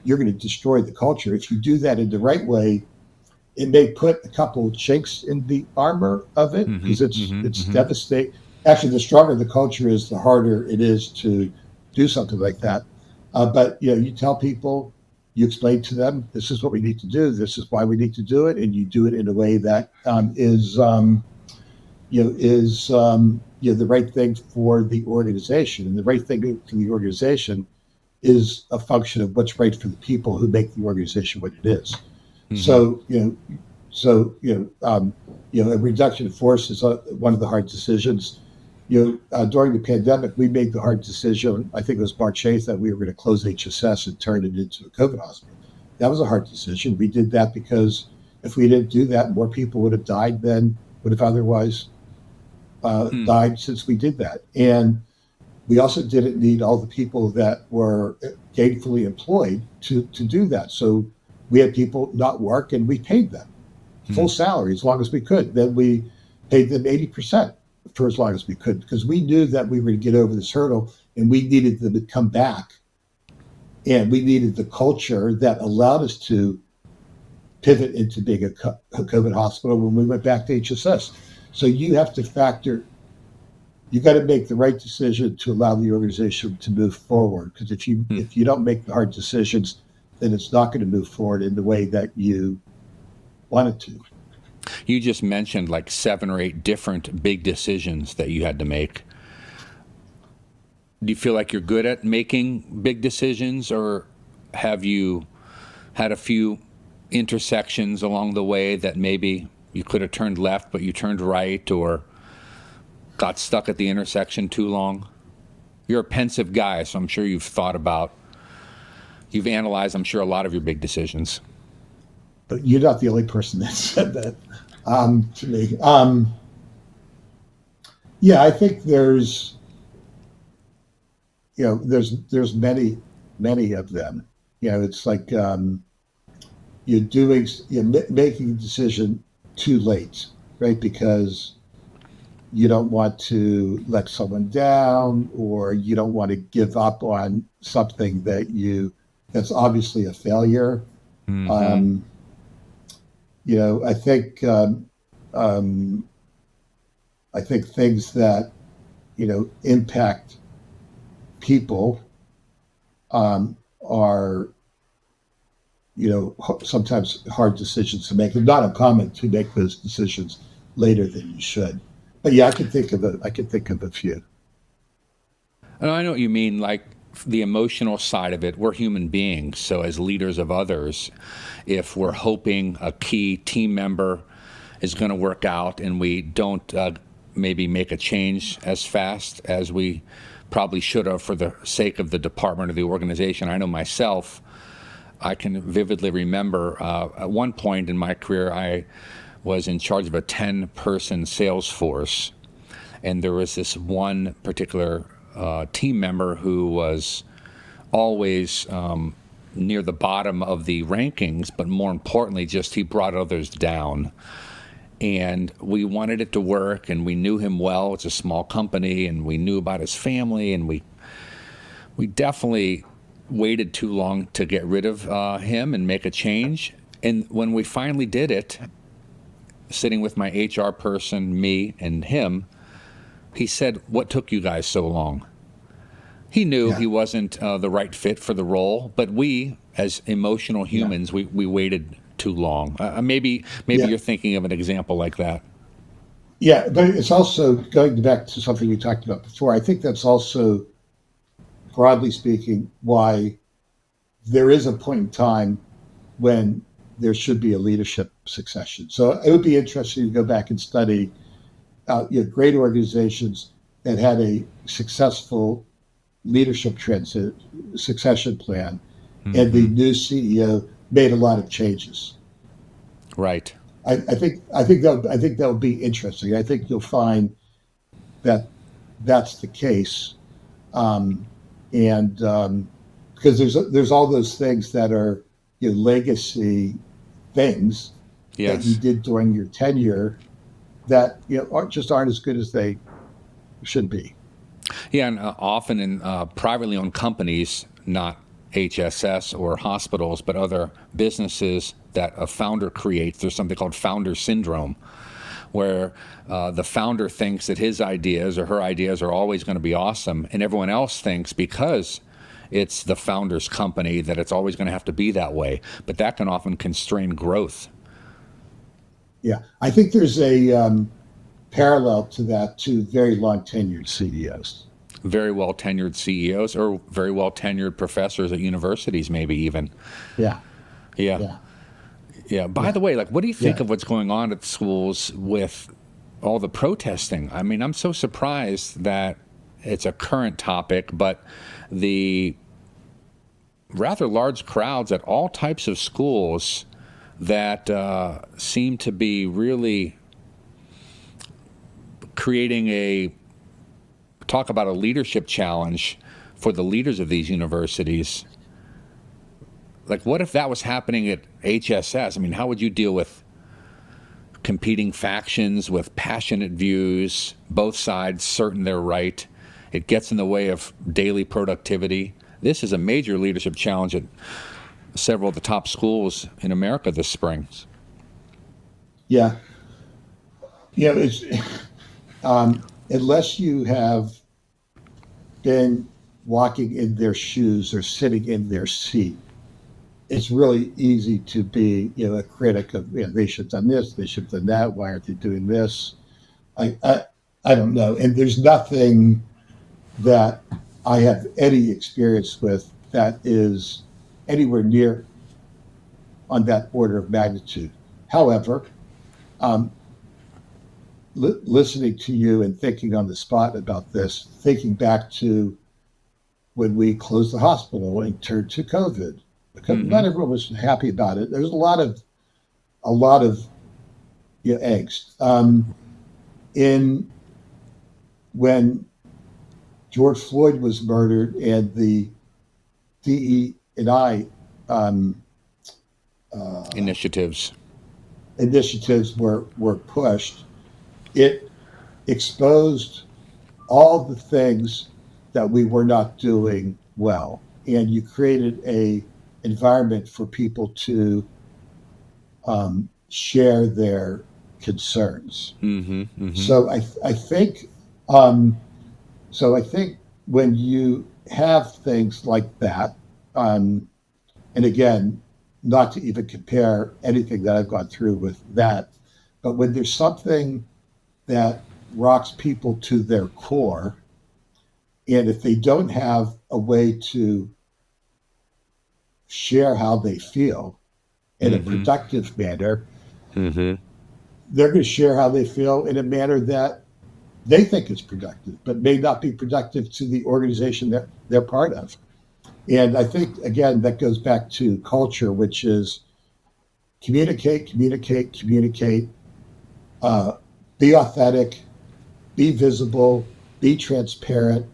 S3: to destroy the culture. If you do that in the right way, it may put a couple of chinks in the armor of it, because it's devastating. Actually, the stronger the culture is, the harder it is to do something like that. But you tell people, you explain to them, this is what we need to do, this is why we need to do it, and you do it in a way that is the right thing for the organization. And the right thing for the organization is a function of what's right for the people who make the organization what it is. Mm-hmm. A reduction in force is one of the hard decisions. During the pandemic, we made the hard decision, I think it was March 8th, that we were going to close HSS and turn it into a COVID hospital. That was a hard decision. We did that because if we didn't do that, more people would have died than would have otherwise died since we did that. And we also didn't need all the people that were gainfully employed to do that. So we had people not work, and we paid them full salary as long as we could. Then we paid them 80% for as long as we could, because we knew that we were going to get over this hurdle, and we needed them to come back. And we needed the culture that allowed us to pivot into being a COVID hospital when we went back to HSS. So you have to you got to make the right decision to allow the organization to move forward. Because if you don't make the hard decisions, then it's not going to move forward in the way that you want it to.
S2: You just mentioned like 7 or 8 different big decisions that you had to make. Do you feel like you're good at making big decisions, or have you had a few intersections along the way that maybe you could have turned left, but you turned right, or got stuck at the intersection too long? You're a pensive guy, so I'm sure you've analyzed, I'm sure, a lot of your big decisions.
S3: But you're not the only person that said that to me. I think there's many of them. It's like you're making a decision too late, right? Because you don't want to let someone down, or you don't want to give up on something that's obviously a failure. Mm-hmm. I think things that impact people are sometimes hard decisions to make. It's not uncommon to make those decisions later than you should. But I can think of a few.
S2: And I know what you mean, like the emotional side of it. We're human beings, so as leaders of others, if we're hoping a key team member is going to work out and we don't maybe make a change as fast as we probably should have for the sake of the department or the organization. I know myself, I can vividly remember at one point in my career, I was in charge of a 10-person sales force, and there was this one particular team member who was always near the bottom of the rankings, but more importantly, just he brought others down. and we wanted it to work, and we knew him well. It's a small company, and we knew about his family, and we definitely waited too long to get rid of him and make a change. And when we finally did it, sitting with my HR person, me, and him, he said, "What took you guys so long?" He knew he wasn't the right fit for the role, but we, as emotional humans, we waited too long. Maybe you're thinking of an example like that.
S3: Yeah, but it's also going back to something we talked about before. I think that's also, broadly speaking, why there is a point in time when there should be a leadership succession. So it would be interesting to go back and study great organizations that had a successful leadership succession plan, and the new CEO made a lot of changes.
S2: Right.
S3: I think that would be interesting. I think you'll find that that's the case, and because there's all those things that are legacy things that you did during your tenure that aren't as good as they should be.
S2: Yeah, and often in privately owned companies, not HSS or hospitals, but other businesses that a founder creates, there's something called founder syndrome, where the founder thinks that his ideas or her ideas are always going to be awesome, and everyone else thinks because it's the founder's company that it's always going to have to be that way. But that can often constrain growth.
S3: Yeah, I think there's a parallel to that to very long tenured CEOs.
S2: Very well tenured CEOs or very well tenured professors at universities, maybe even.
S3: Yeah.
S2: By the way, what do you think of what's going on at schools with all the protesting? I mean, I'm so surprised that it's a current topic, but the rather large crowds at all types of schools that seem to be really creating talk about a leadership challenge for the leaders of these universities. What if that was happening at HSS? I mean, how would you deal with competing factions with passionate views, both sides certain they're right? It gets in the way of daily productivity. This is a major leadership challenge at several of the top schools in America this spring.
S3: Yeah. It's unless you have been walking in their shoes or sitting in their seat, it's really easy to be, a critic of, they should have done this, they should have done that. Why aren't they doing this? I don't know. And there's nothing that I have any experience with that is anywhere near on that order of magnitude. However, listening to you and thinking on the spot about this, thinking back to when we closed the hospital and turned to COVID, because not everyone was happy about it. There's a lot of angst. When George Floyd was murdered and the DE&I
S2: initiatives
S3: were pushed, it exposed all the things that we were not doing well, and you created a environment for people to share their concerns. So I think when you have things like that, and again, not to even compare anything that I've gone through with that, but when there's something that rocks people to their core, and if they don't have a way to share how they feel in a productive manner, they're going to share how they feel in a manner that they think is productive, but may not be productive to the organization that they're part of. And I think, again, that goes back to culture, which is communicate, be authentic, be visible, be transparent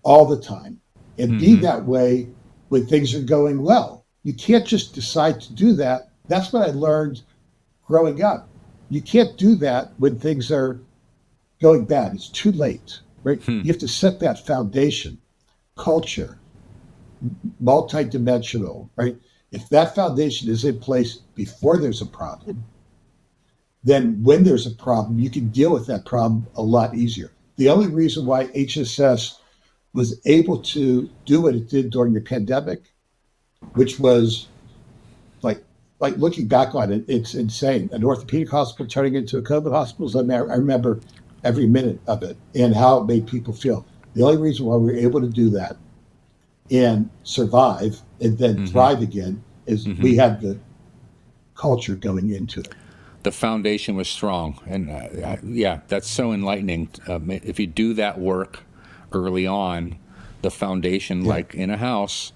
S3: all the time, and be that way when things are going well. You can't just decide to do that. That's what I learned growing up. you can't do that when things are going bad. It's too late, right? You have to set that foundation, culture, multidimensional, right? If that foundation is in place before there's a problem, then when there's a problem, you can deal with that problem a lot easier. The only reason why HSS was able to do what it did during the pandemic, which was like looking back on it, it's insane. An orthopedic hospital turning into a COVID hospital, I remember every minute of it and how it made people feel. The only reason why we were able to do that and survive and then thrive again is we had the culture going into it.
S2: The foundation was strong, and yeah, that's so enlightening. If you do that work early on, the foundation, like in a house,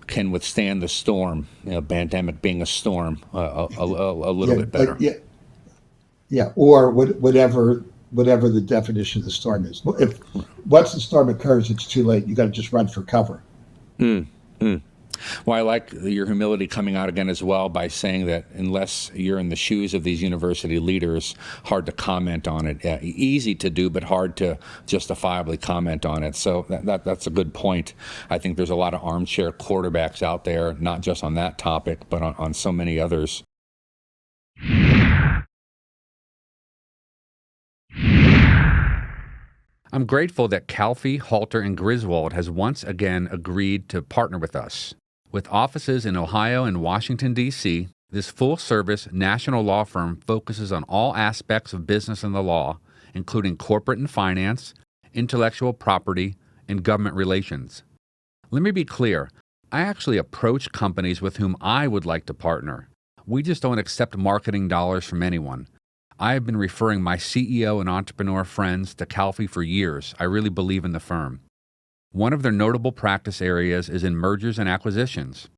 S2: can withstand the storm. Pandemic being a storm, a little bit better.
S3: Or whatever the definition of the storm is. If once the storm occurs, it's too late. You got to just run for cover.
S2: Well, I like your humility coming out again as well by saying that unless you're in the shoes of these university leaders, hard to comment on it. Easy to do, but hard to justifiably comment on it. So that's a good point. I think there's a lot of armchair quarterbacks out there, not just on that topic, but on so many others. I'm grateful that Calfee, Halter, and Griswold has once again agreed to partner with us. With offices in Ohio and Washington, D.C., this full-service national law firm focuses on all aspects of business and the law, including corporate and finance, intellectual property, and government relations. Let me be clear. I actually approach companies with whom I would like to partner. We just don't accept marketing dollars from anyone. I have been referring my CEO and entrepreneur friends to Calfee for years. I really believe in the firm. One of their notable practice areas is in mergers and acquisitions.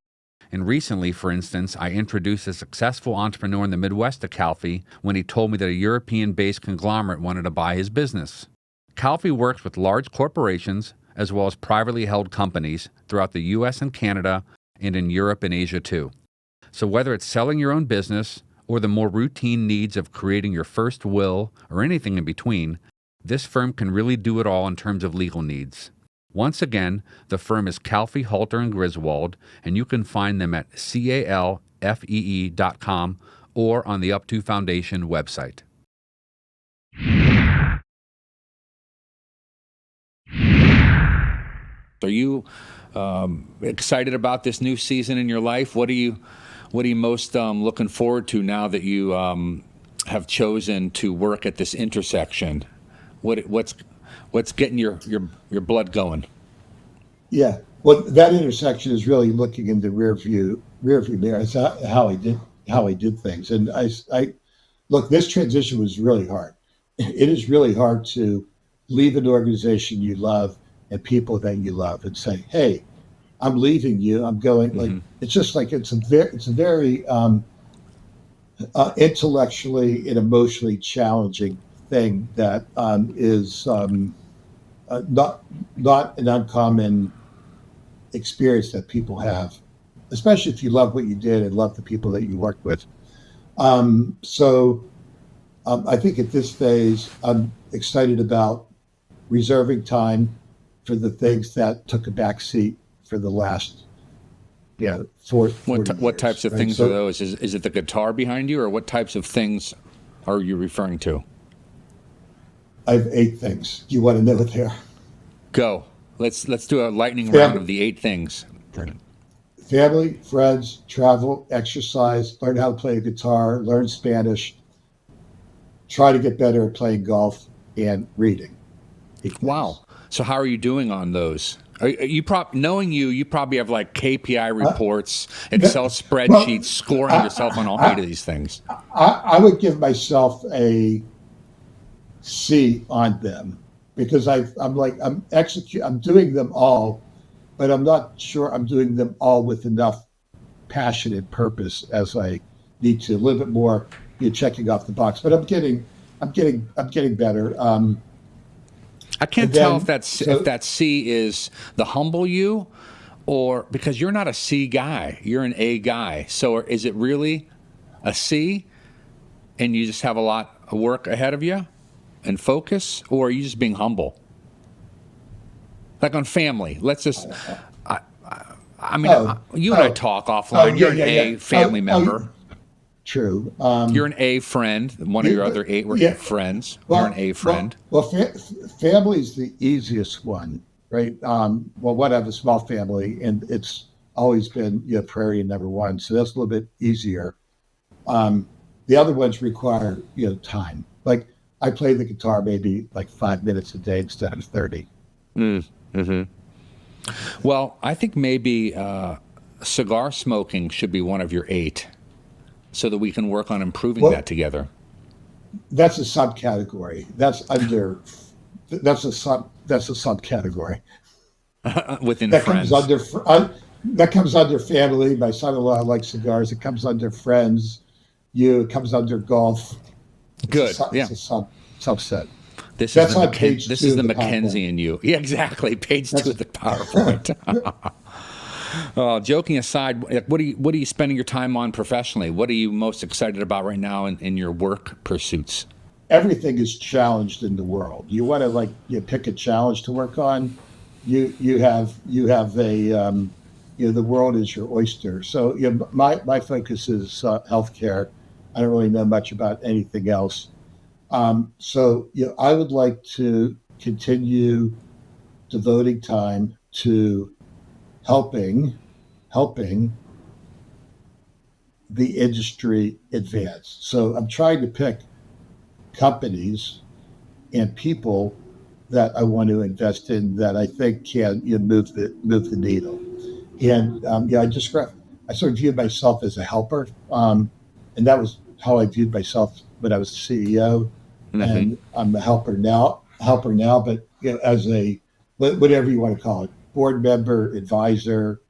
S2: And recently, for instance, I introduced a successful entrepreneur in the Midwest to Calfee when he told me that a European-based conglomerate wanted to buy his business. Calfee works with large corporations as well as privately held companies throughout the U.S. and Canada and in Europe and Asia too. So whether it's selling your own business or the more routine needs of creating your first will or anything in between, this firm can really do it all in terms of legal needs. Once again, the firm is Calfee, Halter, and Griswold, and you can find them at calfee.com or on the Up2 Foundation website. Are you excited about this new season in your life? What are you most looking forward to now that you have chosen to work at this intersection? What's getting your blood going?
S3: Yeah, well, that intersection is really looking in the rear view mirror. It's how I did things, and I look. This transition was really hard. It is really hard to leave an organization you love and people that you love, and say, "Hey, I'm leaving you. I'm going." Like it's just like it's a very intellectually and emotionally challenging thing that is not an uncommon experience that people have, especially if you love what you did and love the people that you worked with. So I think at this phase, I'm excited about reserving time for the things that took a back seat for the last 40
S2: What types of things are those? Is it the guitar behind you, or what types of things are you referring to?
S3: I have 8 things. Do you want to know what they are?
S2: Go. Let's do a lightning round of the 8 things.
S3: Family, friends, travel, exercise, learn how to play a guitar, learn Spanish, try to get better at playing golf, and reading.
S2: Wow. So how are you doing on those? Knowing you probably have like KPI reports, Excel spreadsheets, scoring yourself on all 8 of these things.
S3: I would give myself a C on them because I'm doing them all, but I'm not sure I'm doing them all with enough passion and purpose as I need to. A little bit more, checking off the box, but I'm getting better.
S2: I can't tell if that C is the humble you, or because you're not a C guy, you're an A guy. So is it really a C? and you just have a lot of work ahead of you and focus, or are you just being humble? Like on family, let's just. You and I talk offline. You're an A family member.
S3: True.
S2: You're an A friend. One of your other friends. You're an A friend.
S3: Family is the easiest one, right? One, I have a small family, and it's always been priority number one, so that's a little bit easier. The other ones require time. Like I play the guitar maybe like 5 minutes a day instead of 30.
S2: Mm-hmm. Well, I think maybe cigar smoking should be one of your 8, so that we can work on improving that together.
S3: That's a subcategory. That's a subcategory
S2: within
S3: that
S2: friends.
S3: That comes under family. My son-in-law likes cigars. It comes under friends. It comes under golf.
S2: Good.
S3: It's a subset.
S2: This is the Mackenzie in you. Yeah, exactly. Page 2 of the PowerPoint. Joking aside, what are you spending your time on professionally? What are you most excited about right now in your work pursuits?
S3: Everything is challenged in the world. You want to pick a challenge to work on. You have a the world is your oyster. So my focus is healthcare. I don't really know much about anything else. So I would like to continue devoting time to helping the industry advance. So I'm trying to pick companies and people that I want to invest in that I think can move the needle. And I sort of viewed myself as a helper, and that was how I viewed myself when I was the CEO. Mm-hmm. And I'm a helper now. But as a whatever you want to call it, board member, advisor,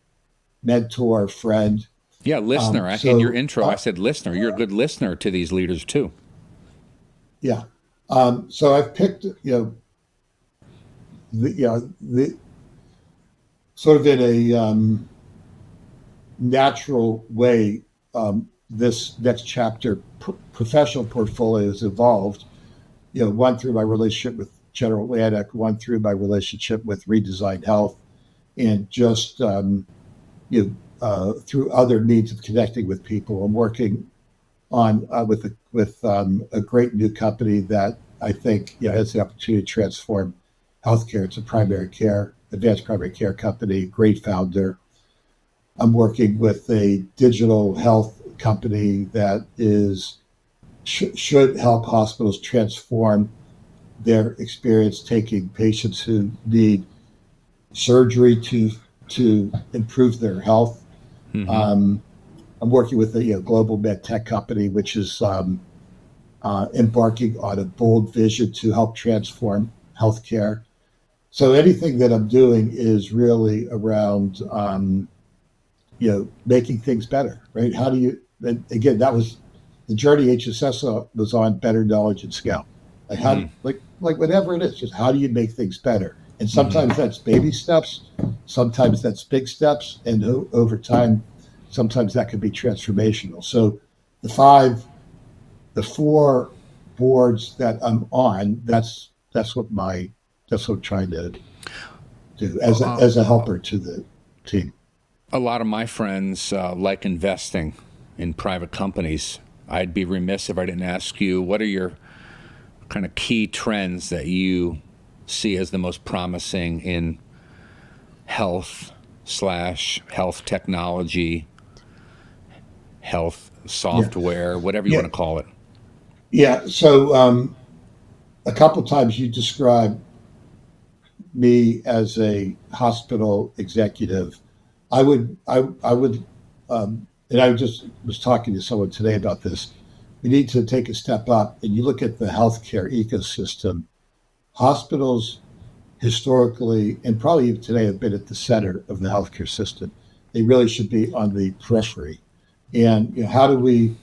S3: mentor, friend.
S2: Yeah, listener. In your intro, I said listener. You're a good listener to these leaders too.
S3: Yeah. So I've picked the sort of in a natural way. This next chapter, professional portfolio has evolved. One through my relationship with General Atlantic, one through my relationship with Redesign Health, and just through other means of connecting with people. I'm working on with a great new company that I think has the opportunity to transform healthcare. It's a advanced primary care company, great founder. I'm working with a digital health company that should help hospitals transform their experience taking patients who need surgery to improve their health. Mm-hmm. I'm working with a global med tech company, which is embarking on a bold vision to help transform healthcare. So anything that I'm doing is really around making things better, right? How do you? And again, that was the journey HSS was on: better knowledge and scale. Like how, like whatever it is, just how do you make things better? And sometimes that's baby steps, sometimes that's big steps, and over time, sometimes that could be transformational. So the 4 boards that I'm on, that's what I'm trying to do as a helper to the team.
S2: A lot of my friends like investing in private companies. I'd be remiss if I didn't ask you, what are your kind of key trends that you see as the most promising in health technology, health software, whatever you want to call it?
S3: Yeah. So a couple times you described me as a hospital executive. I would, and I just was talking to someone today about this. We need to take a step up, and you look at the healthcare ecosystem. Hospitals historically, and probably even today, have been at the center of the healthcare system. They really should be on the periphery. And how do we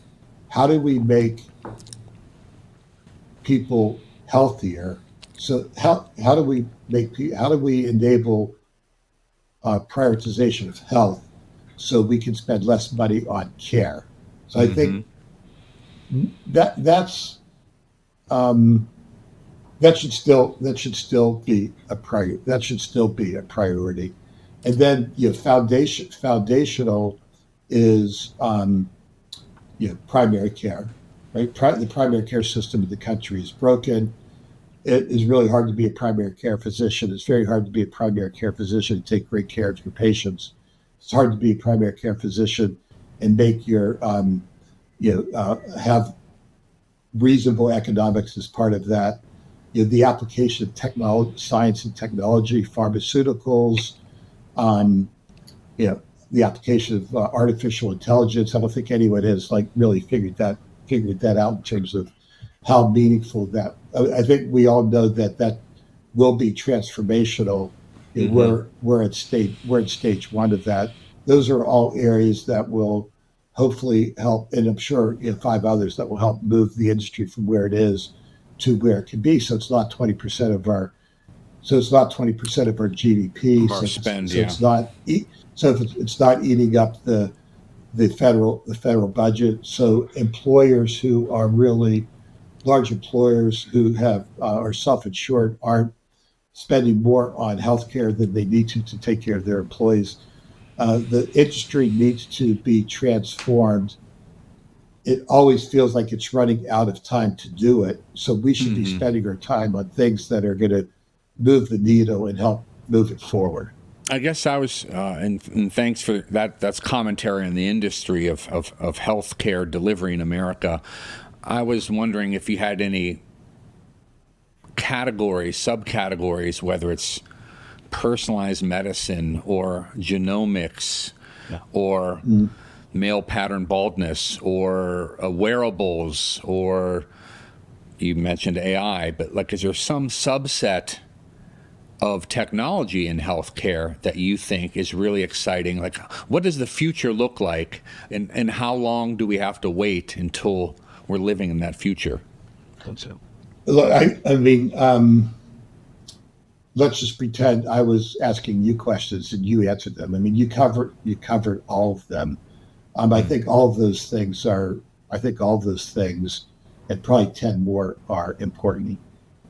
S3: make people healthier? So how do we enable prioritization of health so we can spend less money on care? So I think that's um, that should still be a priority. That should still be a priority. And then foundational is primary care, right? The primary care system in the country is broken. It is really hard to be a primary care physician. It's very hard to be a primary care physician and take great care of your patients. It's hard to be a primary care physician and make your have reasonable economics as part of that. The application of technology, science and technology, pharmaceuticals, the application of artificial intelligence. I don't think anyone has really figured that out in terms of how meaningful that. I think we all know that will be transformational.
S2: Mm-hmm.
S3: We're at stage one of that. Those are all areas that will hopefully help, and I'm sure 5 others that will help move the industry from where it is to where it can be. So it's not 20% of our. So it's not 20% of our GDP.
S2: Of our spend,
S3: so
S2: yeah.
S3: it's not. So if it's not eating up the federal budget. So employers who are really large employers who are self-insured aren't spending more on healthcare than they need to take care of their employees. The industry needs to be transformed. It always feels like it's running out of time to do it. So we should be spending our time on things that are going to move the needle and help move it forward.
S2: I guess I was, and thanks for that. That's commentary on the industry of healthcare delivery in America. I was wondering if you had any categories, subcategories, whether it's personalized medicine or genomics or male pattern baldness or wearables, or you mentioned AI, but is there some subset of technology in healthcare that you think is really exciting? What does the future look like, and how long do we have to wait until we're living in that future?
S3: Look, I mean, let's just pretend I was asking you questions and you answered them. I mean, you covered all of them. I think all of those things, and probably 10 more, are important.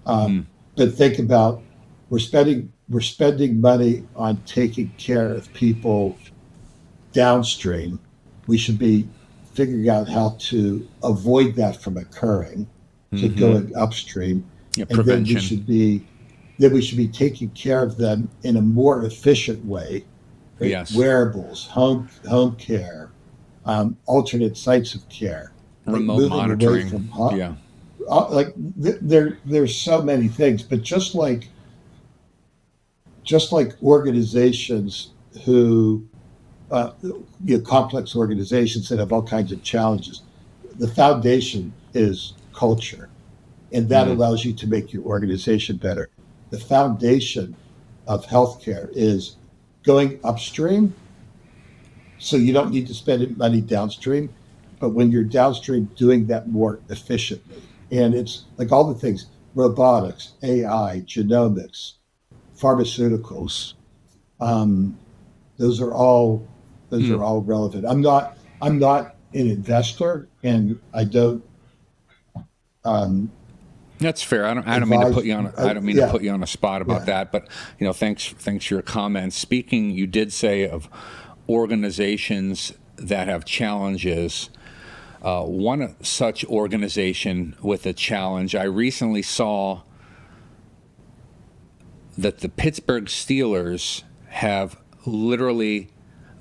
S3: But think about, we're spending money on taking care of people downstream. We should be figuring out how to avoid that from occurring, to going upstream.
S2: Yeah,
S3: and
S2: prevention.
S3: then we should be taking care of them in a more efficient way. Right?
S2: Yes.
S3: Wearables, home care, alternate sites of care,
S2: remote monitoring.
S3: There's so many things, but just like organizations who, complex organizations that have all kinds of challenges, the foundation is culture, and that allows you to make your organization better. The foundation of healthcare is going upstream, so you don't need to spend money downstream, but when you're downstream, doing that more efficiently. And it's like all the things: robotics, AI, genomics, pharmaceuticals. Those are all relevant. I'm not an investor, and I don't.
S2: That's fair. I don't mean to put you on. I don't mean to put you on a spot about that. But thanks for your comments. Speaking, you did say of organizations that have challenges. One such organization with a challenge, I recently saw that the Pittsburgh Steelers have literally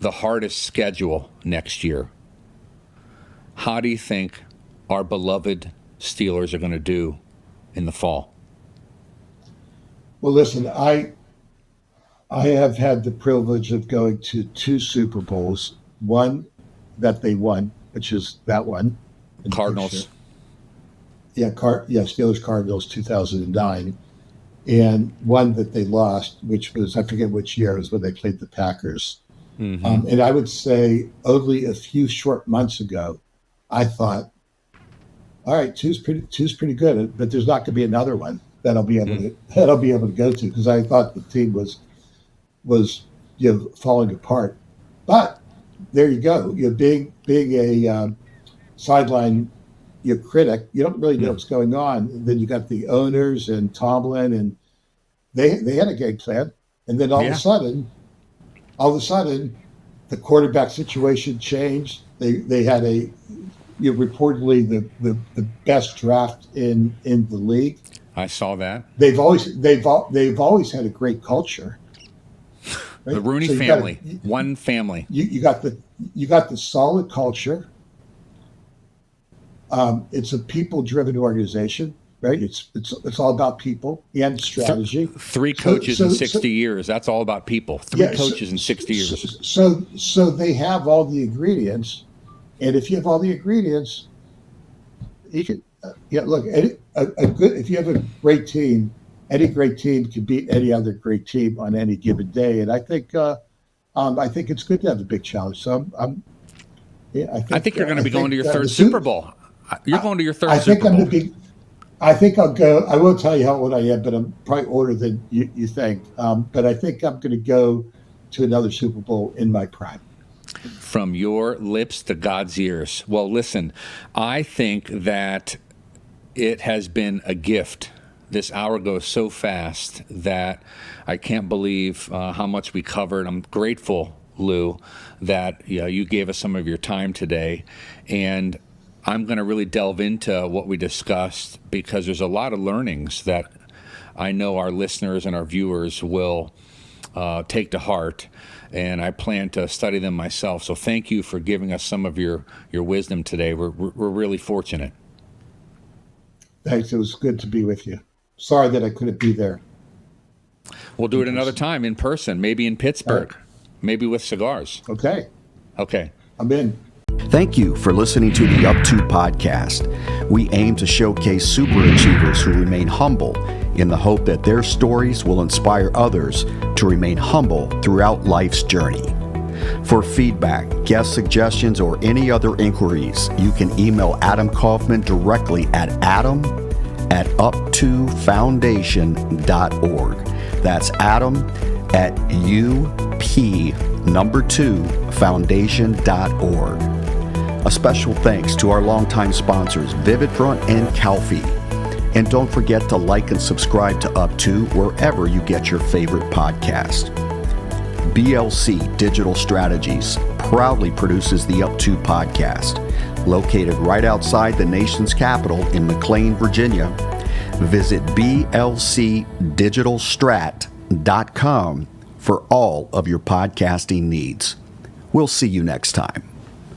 S2: the hardest schedule next year. How do you think our beloved Steelers are going to do in the fall?
S3: Well, listen, I have had the privilege of going to 2 Super Bowls, one that they won, which is that one.
S2: Cardinals.
S3: Steelers Cardinals 2009. And one that they lost, which was, I forget which year, it was when they played the Packers. And I would say only a few short months ago, I thought, all right, two's pretty good, but there's not going to be another one that I'll be able to go to, because I thought the team was falling apart. But there you go. Being a sideline your critic. You don't really know what's going on. And then you got the owners and Tomlin, and they had a game plan. And then all of a sudden, the quarterback situation changed. They had reportedly the best draft in the league.
S2: I saw that.
S3: They've always had a great culture. Right?
S2: The Rooney family, one family.
S3: You got the solid culture. It's a people-driven organization, right? It's all about people and strategy.
S2: Three coaches in 60 years. That's all about people. Three coaches in 60 years.
S3: So they have all the ingredients, and if you have all the ingredients, you can. Look, if you have a great team, any great team can beat any other great team on any given day. And I think it's good to have a big challenge. So I think
S2: you're going to be going to your third Super Bowl. You're going to your third Super Bowl.
S3: I think I'll go. I won't tell you how old I am, but I'm probably older than you think. But I think I'm going to go to another Super Bowl in my prime.
S2: From your lips to God's ears. Well, listen, I think that it has been a gift. This hour goes so fast that I can't believe how much we covered. I'm grateful, Lou, that you gave us some of your time today. And I'm going to really delve into what we discussed because there's a lot of learnings that I know our listeners and our viewers will take to heart. And I plan to study them myself. So thank you for giving us some of your wisdom today. We're really fortunate.
S3: Thanks. It was good to be with you. Sorry that I couldn't be there.
S2: We'll do it another time in person, maybe in Pittsburgh, maybe with cigars.
S3: Okay. I'm in.
S1: Thank you for listening to the Up To podcast. We aim to showcase superachievers who remain humble in the hope that their stories will inspire others to remain humble throughout life's journey. For feedback, guest suggestions, or any other inquiries, you can email Adam Kaufman directly at adam@up2foundation.org. That's adam@up2foundation.org. A special thanks to our longtime sponsors, Vivid Front and Calfee. And don't forget to like and subscribe to Up To wherever you get your favorite podcast. BLC Digital Strategies proudly produces the Up To podcast, located right outside the nation's capital in McLean, Virginia. Visit blcdigitalstrat.com for all of your podcasting needs. We'll see you next time.